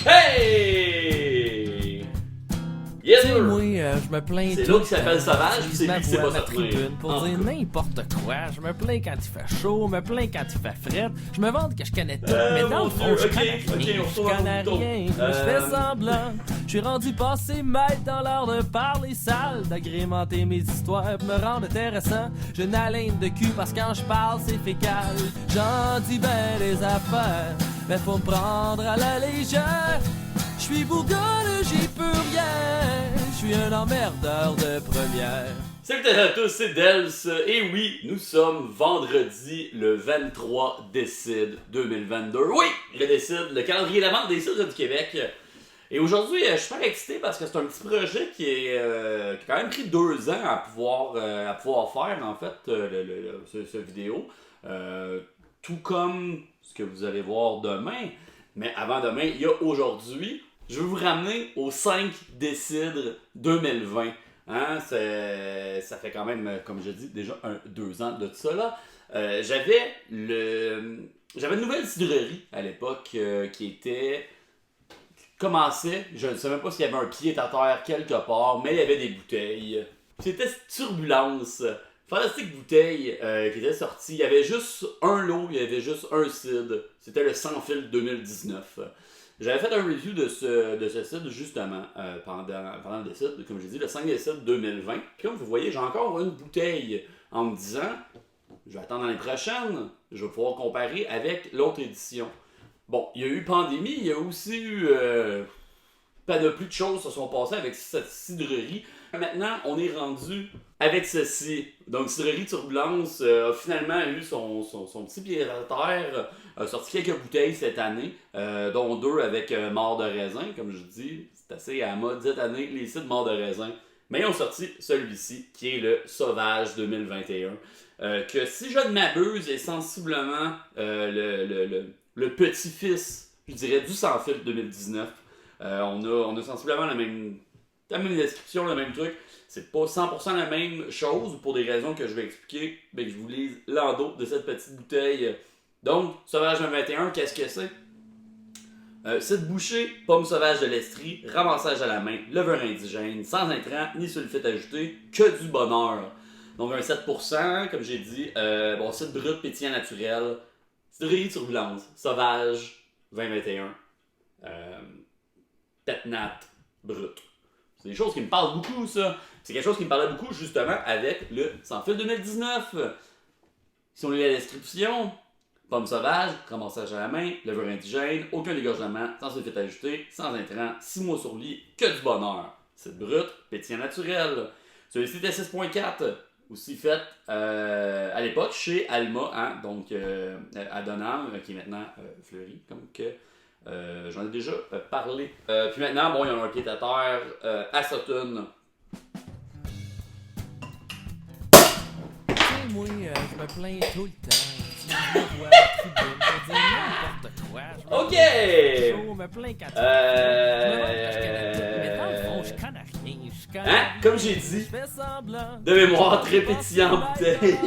Hey! Yes, Tu sais, sir. moi, je me plains. C'est tout l'autre le qui s'appelle temps. Sauvage, puis J'utilise c'est ma lui qui sait voix, pas ma s'attenir. tribune pour En dire tout cas. n'importe quoi. Je me plains quand il fait chaud, je me plains quand il fait fret. Je me vante que je connais tout, mais dans mon le fond, Dieu, je ok, connais ok, rien. on Je retourne connais au bouton. rien, mais je fais semblant. Je suis rendu passé maître dans l'art de parler sale, d'agrémenter mes histoires pour me rendre intéressant. J'ai une haleine de cul parce que quand je parle, c'est fécal. J'en dis ben des affaires, mais faut me prendre à la légère. Je suis bourgogne, j'y peux rien. Je suis un emmerdeur de première. Salut à tous, c'est Dels. Et oui, nous sommes vendredi le 23 décembre 2022. Oui, je décide, le calendrier d'avant des cidres du Québec. Et aujourd'hui, je suis pas excité parce que c'est un petit projet qui a quand même pris 2 ans à pouvoir faire, en fait, ce vidéo. Tout comme ce que vous allez voir demain. Mais avant demain, il y a aujourd'hui. Je veux vous ramener au 5 décembre 2020. Hein, ça fait quand même, comme je dis, déjà 2 ans de tout ça là. J'avais une nouvelle cidrerie à l'époque qui commençait, je ne savais même pas s'il y avait un pied à terre quelque part, mais il y avait des bouteilles. C'était Turbulence. Fantastique bouteille qui était sortie. Il y avait juste un lot, il y avait juste un cidre. C'était le Sans Fil 2019. J'avais fait un review de ce cidre justement pendant le décide, comme j'ai dit, le 5 décembre 2020. Puis comme vous voyez, j'ai encore une bouteille en me disant, je vais attendre l'année prochaine, je vais pouvoir comparer avec l'autre édition. Bon, il y a eu pandémie, il y a aussi eu panoplie de choses se sont passées avec cette cidrerie. Maintenant, on est rendu avec ceci. Donc, Cidrerie Turbulence a finalement eu son petit pied à terre, a sorti quelques bouteilles cette année, dont 2 avec mort de raisin, comme je dis. C'est assez à la mode cette année, les cidres mort de raisin. Mais ils ont sorti celui-ci, qui est le Sauvage 2021. Que si je ne m'abuse, est sensiblement le petit-fils, je dirais, du Sans Fil 2019. On a sensiblement la même description, le même truc. C'est pas 100% la même chose pour des raisons que je vais expliquer, mais que je vous lise l'endos de cette petite bouteille. Donc, Sauvage 2021, qu'est-ce que c'est? Cidre bouché, pomme sauvage de l'Estrie, ramassage à la main, levure indigène, sans intrants ni sulfite ajouté, que du bonheur. Donc un 7%, comme j'ai dit, cidre brut, pétillant naturel, cidrerie turbulence, Sauvage 2021, pétnat brut. C'est des choses qui me parlent beaucoup, ça. C'est quelque chose qui me parlait beaucoup, justement, avec le Sans Fil 2019. Si on lit la description, pomme sauvage, ramassage à la main, levure indigène, aucun dégorgement, sans sulfite ajouté, sans intrants, 6 mois sur lit, que du bonheur. C'est brut, pétillant naturel. Celui-ci était 6.4, aussi fait à l'époque chez Alma, hein, donc à Donham, qui est maintenant Fleury, comme que j'en ai déjà parlé. Puis maintenant, bon, il y a un pied à terre à Sutton. Tu sais, moi, je me plains tout le temps. Je me vois ma tribune pour dire n'importe quoi. Je me Ok! plains quand il fait chaud, je me plains quand il fait fret. Je me vante que je connais tout, mais dans le fond, je connais rien. Je connais Hein? rien. Comme j'ai dit, Je fais semblant. de mémoire très pétillant bouteille.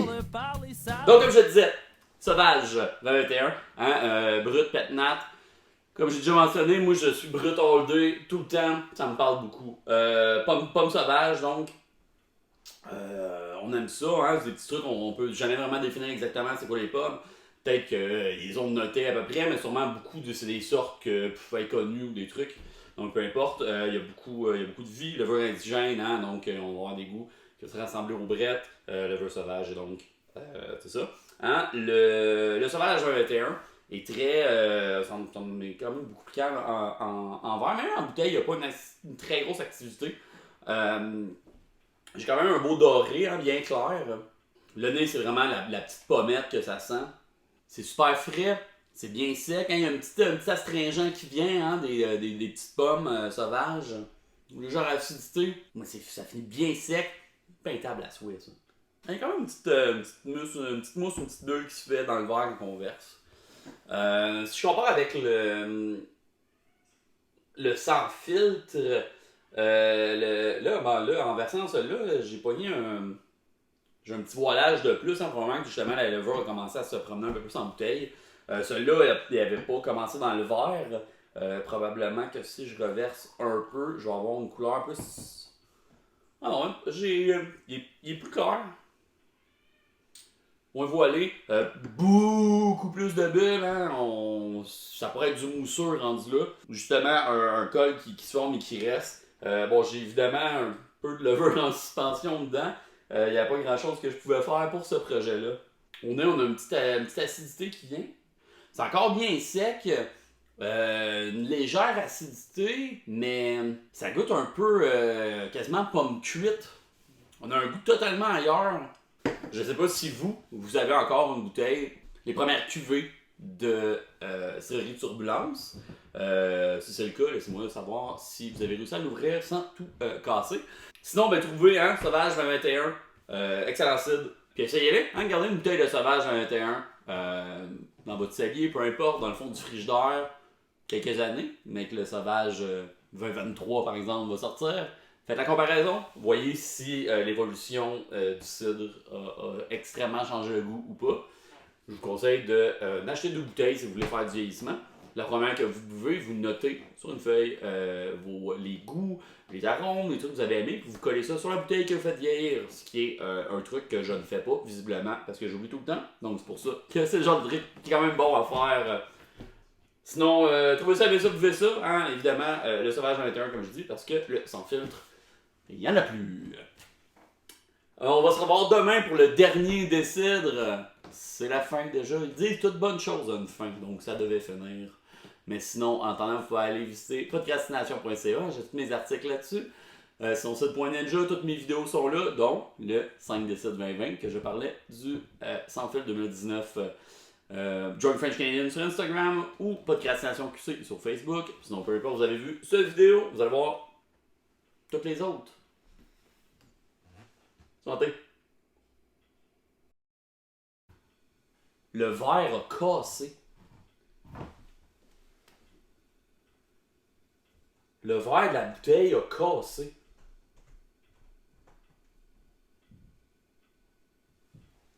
Donc, comme je disais, Sauvage 2021, hein, brut, pétnat. Comme j'ai déjà mentionné, moi je suis brut all day, tout le temps, ça me parle beaucoup. Pomme sauvage, donc, on aime ça, hein, c'est des petits trucs, on peut jamais vraiment définir exactement c'est quoi les pommes. Peut-être qu'ils ont noté à peu près, mais sûrement beaucoup c'est des sortes que peuvent être connues ou des trucs. Donc peu importe, il y a beaucoup de vie, levure indigène, hein, donc on va avoir des goûts qui vont se rassembler aux brettes, levure sauvage, et donc c'est ça. Hein, le Sauvage 21 est très. C'est quand même beaucoup plus calme en verre. Même en bouteille, il n'y a pas une très grosse activité. J'ai quand même un beau doré, hein, bien clair. Le nez, c'est vraiment la petite pommette que ça sent. C'est super frais, c'est bien sec. Hein, il y a un petit astringent qui vient, hein, des petites pommes sauvages. Légère acidité, mais ça finit bien sec. Peintable à souhait, ça. Il y a quand même une petite mousse, une petite bulle qui se fait dans le verre quand on verse. Si je compare avec le sans filtre, là, en versant celui-là, j'ai pogné j'ai un petit voilage de plus, hein, probablement que justement la levure a commencé à se promener un peu plus en bouteille. Celui-là, il n'avait pas commencé dans le verre. Probablement que si je reverse un peu, je vais avoir une couleur un peu... Ah non, hein, il est plus clair. Moins voilé. Beaucoup plus de bulles, hein. Ça pourrait être du mousseux rendu là. Justement, un col qui se forme et qui reste. Bon, j'ai évidemment un peu de lever en suspension dedans. Il n'y a pas grand chose que je pouvais faire pour ce projet-là. On a une petite acidité qui vient. C'est encore bien sec. Une légère acidité, mais ça goûte un peu quasiment pomme cuite. On a un goût totalement ailleurs. Je sais pas si vous avez encore une bouteille, les premières cuvées de Cidrerie Turbulence. Si c'est le cas, laissez-moi savoir si vous avez réussi à l'ouvrir sans tout casser. Sinon, ben trouvez Sauvage 2021, excellent cidre. Puis essayez-les, gardez une bouteille de Sauvage 2021 dans votre cellier, peu importe, dans le fond du frigidaire, quelques années, mais que le Sauvage 2023 par exemple va sortir. Faites la comparaison, voyez si l'évolution du cidre a extrêmement changé le goût ou pas. Je vous conseille d'acheter 2 bouteilles si vous voulez faire du vieillissement. La première que vous pouvez, vous notez sur une feuille les goûts, les arômes, les trucs que vous avez aimés, puis vous collez ça sur la bouteille que vous faites vieillir, ce qui est un truc que je ne fais pas, visiblement, parce que j'oublie tout le temps. Donc c'est pour ça que c'est le genre de truc qui est quand même bon à faire. Sinon, trouvez ça, aimez ça, buvez ça. Évidemment, le Sauvage 21, comme je dis, parce que le sans filtre, il n'y en a plus. On va se revoir demain pour le dernier des cidres. C'est la fin déjà. Ils disent toute bonne chose à une fin, donc ça devait finir. Mais sinon, en attendant, vous pouvez aller visiter podcastination.ca. J'ai tous mes articles là-dessus. Sur site.ninja, toutes mes vidéos sont là, dont le 5 décembre 2020 que je parlais du Sans Fil 2019. Drunk French Canadian sur Instagram ou Podcastination QC sur Facebook. Sinon, peu importe, vous avez vu cette vidéo, vous allez voir toutes les autres. Santé. Le verre a cassé. Le verre de la bouteille a cassé.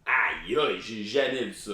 Aïe aïe, j'ai jamais vu ça.